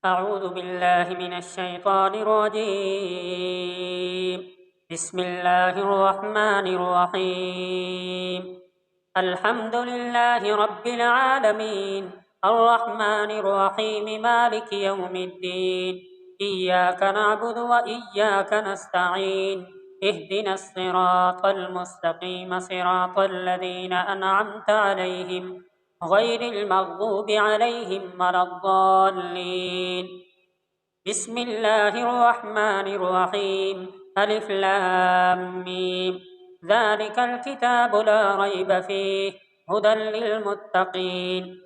أعوذ بالله من الشيطان الرجيم. بسم الله الرحمن الرحيم. الحمد لله رب العالمين، الرحمن الرحيم، مالك يوم الدين. إياك نعبد وإياك نستعين. اهدنا الصراط المستقيم، صراط الذين أنعمت عليهم غير المغضوب عليهم ولا الضالين. بسم الله الرحمن الرحيم. ألف لام ميم. ذلك الكتاب لا ريب فيه، هدى للمتقين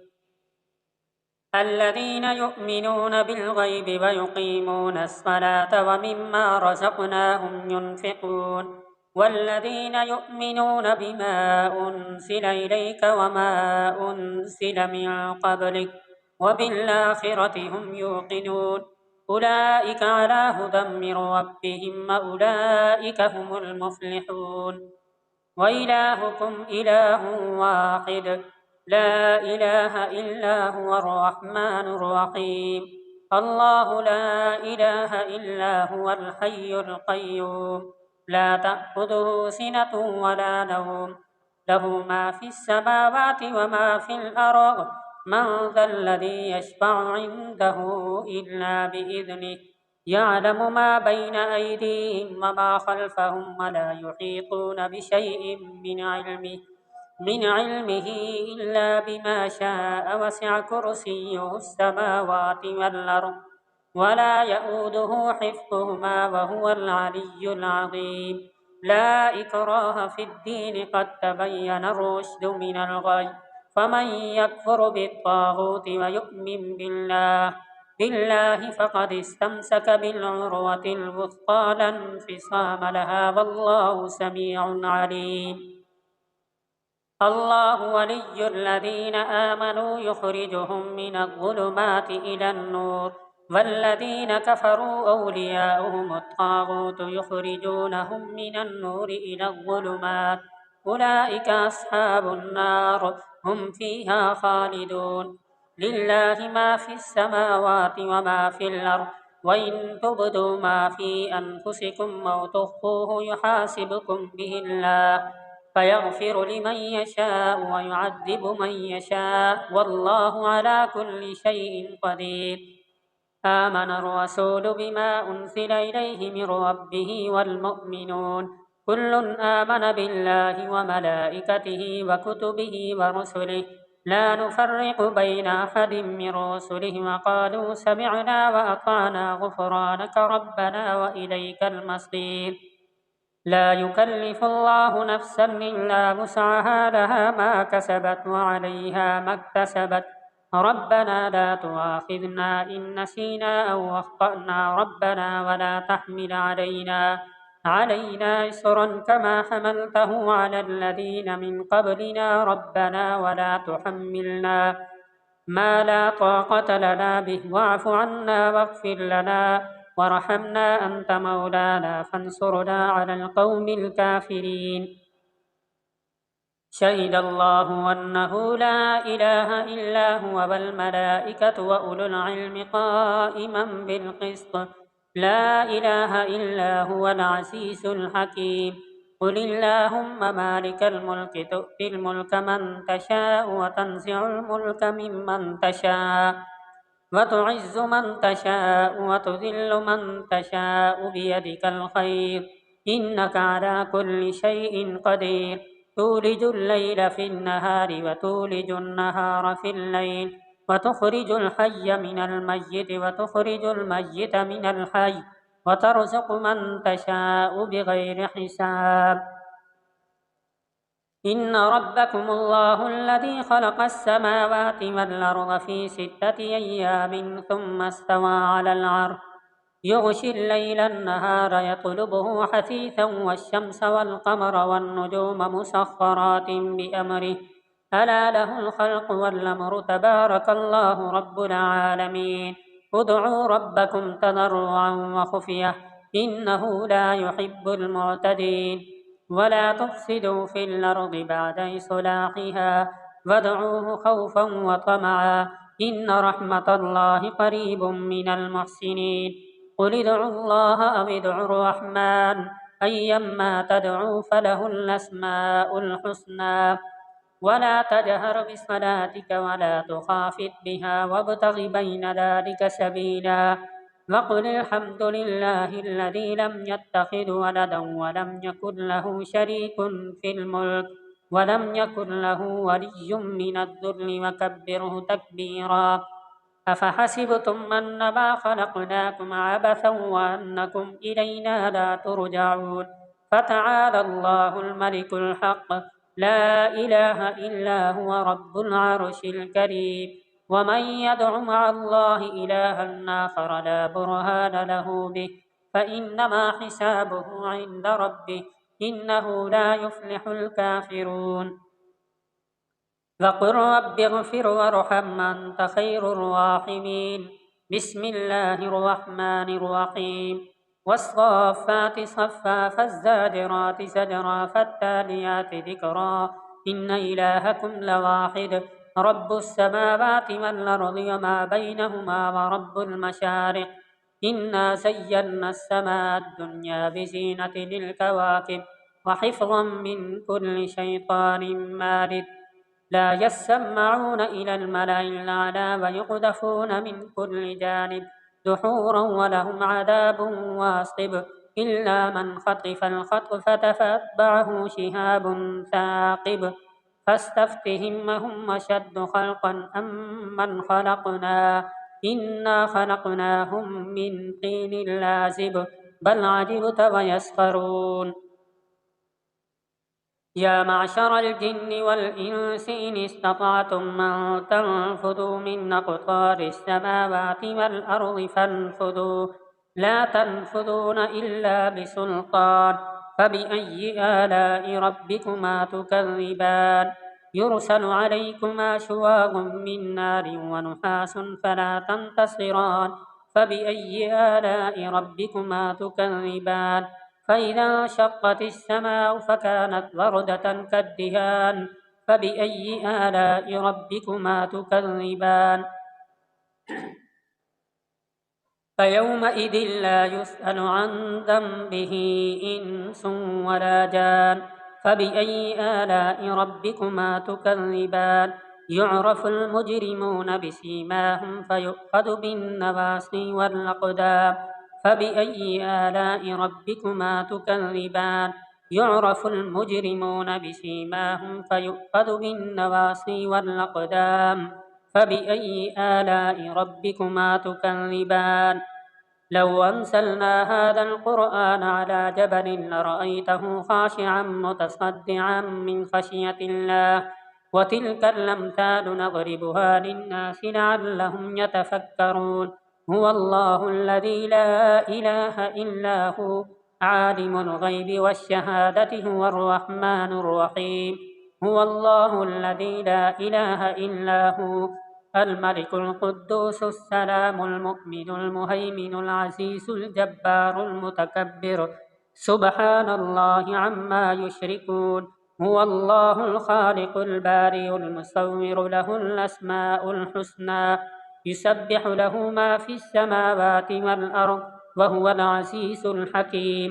الذين يؤمنون بالغيب ويقيمون الصلاة ومما رزقناهم ينفقون والذين يؤمنون بما أنزل إليك وما أنزل من قبلك وبالآخرة هم يوقنون أولئك على هدى من ربهم وأولئك هم المفلحون. وإلهكم إله واحد، لا إله إلا هو الرحمن الرحيم. الله لا إله إلا هو الحي القيوم، لا تأخذه سنة ولا نوم، له ما في السماوات وما في الأرض. من ذا الذي يشفع عنده إلا بإذنه، يعلم ما بين أيديهم وما خلفهم ولا يحيطون بشيء من علمه إلا بما شاء. وسع كرسيه السماوات والأرض ولا يؤوده حفظهما وهو العلي العظيم. لا إكراه في الدين، قد تبين الرشد من الغي. فمن يكفر بالطاغوت ويؤمن بالله فقد استمسك بالعروة الوثقى لا انفصام لها، والله سميع عليم. الله ولي الذين آمنوا يخرجهم من الظلمات إلى النور، والذين كفروا أولياؤهم الطاغوت يخرجونهم من النور إلى الظلمات. أولئك أصحاب النار، هم فيها خالدون. لله ما في السماوات وما في الأرض، وإن تبدوا ما في أنفسكم أو تخفوه يحاسبكم به الله، فيغفر لمن يشاء ويعذب من يشاء، والله على كل شيء قدير. آمن الرسول بما أنزل إليه من ربه والمؤمنون كل آمن بالله وملائكته وكتبه ورسله لا نفرق بين أحد من رسله، وقالوا سمعنا وأطعنا غفرانك ربنا وإليك المصير. لا يكلف الله نفسا إلا وسعها، لها ما كسبت وعليها ما اكتسبت. ربنا لا تؤاخذنا إن نسينا أو أخطأنا، ربنا ولا تحمل علينا إصرا كما حملته على الذين من قبلنا، ربنا ولا تحملنا ما لا طاقة لنا به، واعف عنا واغفر لنا وارحمنا أنت مولانا فانصرنا على القوم الكافرين. شهد الله أنه لا إله إلا هو والملائكة وأولو العلم قائما بالقسط، لا إله إلا هو العزيز الحكيم. قل اللهم مالك الملك، تؤتي الملك من تشاء وتنزع الملك ممن تشاء وتعز من تشاء وتذل من تشاء، بيدك الخير إنك على كل شيء قدير. تولج الليل في النهار وتولج النهار في الليل، وتخرج الحي من الميت وتخرج الميت من الحي، وترزق من تشاء بغير حساب. إن ربكم الله الذي خلق السماوات والأرض في 6 أيام ثم استوى على العرش، يغشي الليل النهار يطلبه حثيثا، والشمس والقمر والنجوم مسخرات بأمره، ألا له الخلق والأمر، تبارك الله رب العالمين. ادعوا ربكم تضرعا وخفية إنه لا يحب المعتدين. ولا تفسدوا في الأرض بعد إصلاحها وادعوه خوفا وطمعا إن رحمة الله قريب من المحسنين قل ادعوا الله أو ادعوا الرحمن أيما تدعوا فله الأسماء الحسنى ولا تجهر بصلاتك ولا تخافت بها وابتغ بين ذلك سبيلا وقل الحمد لله الذي لم يتخذ ولدا ولم يكن له شريك في الملك ولم يكن له ولي من الذل وكبره تكبيرا أفحسبتم أنما خلقناكم عبثا وأنكم إلينا لا ترجعون فتعالى الله الملك الحق لا إله إلا هو رب العرش الكريم ومن يدع مع الله إلها آخر لا برهان له به فإنما حسابه عند ربه إنه لا يفلح الكافرون وقل رب اغفر وارحم أنت خير الراحمين بسم الله الرحمن الرحيم والصافات صفا فالزاجرات زجرا فالتاليات ذكرا إن إلهكم لواحد رب السماوات والأرض وما بينهما ورب المشارق إنا زينا السماء الدنيا بزينة للكواكب وحفظا من كل شيطان مارد لا يسمعون إلى الملأ الأعلى ويقذفون من كل جانب دحورا ولهم عذاب واصب إلا من خطف الخطفة فأتبعه شهاب ثاقب فاستفتهم هم أشد خلقا أم من خلقنا إنا خلقناهم من طين لازب بل عجبت ويسخرون يا معشر الجن والإنس إن استطعتم أن تنفذوا من أقطار السماوات والأرض فانفذوا لا تنفذون إلا بسلطان فبأي آلاء ربكما تكذبان يرسل عليكما شواظ من نار ونحاس فلا تنتصران فبأي آلاء ربكما تكذبان فإذا انشقت السماء فكانت وردة كالدهان فبأي آلاء ربكما تكذبان فيومئذ لا يسأل عن ذنبه إنس ولا جان فبأي آلاء ربكما تكذبان يعرف المجرمون بسيماهم فيؤخذ بالنواصي والأقدام فبأي آلاء ربكما تكذبان يعرف المجرمون بسيماهم فيؤخذ بالنواصي والأقدام فبأي آلاء ربكما تكذبان لو أنزلنا هذا القرآن على جبل لرأيته خاشعا متصدعا من خشية الله وتلك الأمثال نضربها للناس لعلهم يتفكرون هو الله الذي لا إله إلا هو عالم الغيب والشهادة هو الرحمن الرحيم هو الله الذي لا إله إلا هو الملك القدوس السلام المؤمن المهيمن العزيز الجبار المتكبر سبحان الله عما يشركون هو الله الخالق البارئ المصور له الأسماء الحسنى يسبح له ما في السماوات والأرض وهو العزيز الحكيم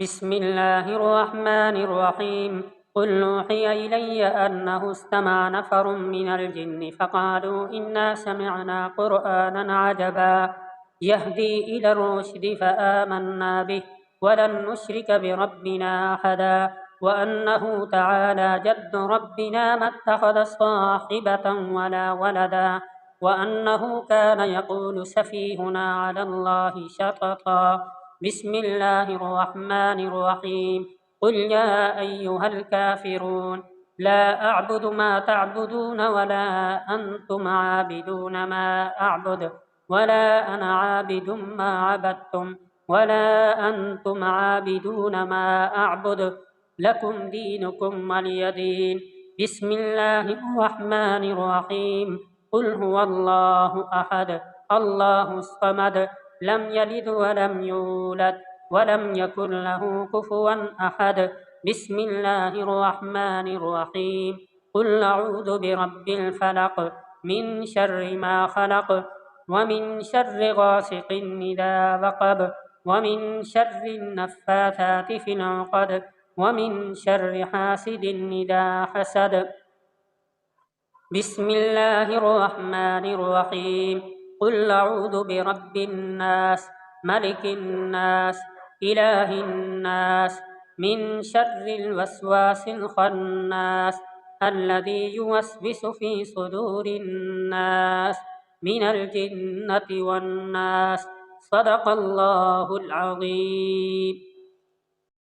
بسم الله الرحمن الرحيم قل أوحي إلي أنه استمع نفر من الجن فقالوا إنا سمعنا قرآنا عجبا يهدي إلى الرشد فآمنا به ولن نشرك بربنا أحدا وأنه تعالى جد ربنا ما اتخذ صاحبة ولا ولدا وأنه كان يقول سفيهنا على الله شططا بسم الله الرحمن الرحيم قل يا أيها الكافرون لا أعبد ما تعبدون ولا أنتم عابدون ما أعبد ولا أنا عابد ما عبدتم ولا أنتم عابدون ما أعبد لكم دينكم ولي دين بسم الله الرحمن الرحيم قل هو الله أحد الله الصمد لم يلد ولم يولد ولم يكن له كفوا أحد بسم الله الرحمن الرحيم قل أعوذ برب الفلق من شر ما خلق ومن شر غاسق إذا وقب ومن شر النفاثات في العقد ومن شر حاسد إذا حسد بسم الله الرحمن الرحيم قل أعوذ برب الناس ملك الناس إله الناس من شر الوسواس الخناس الذي يوسوس في صدور الناس من الجنة والناس صدق الله العظيم.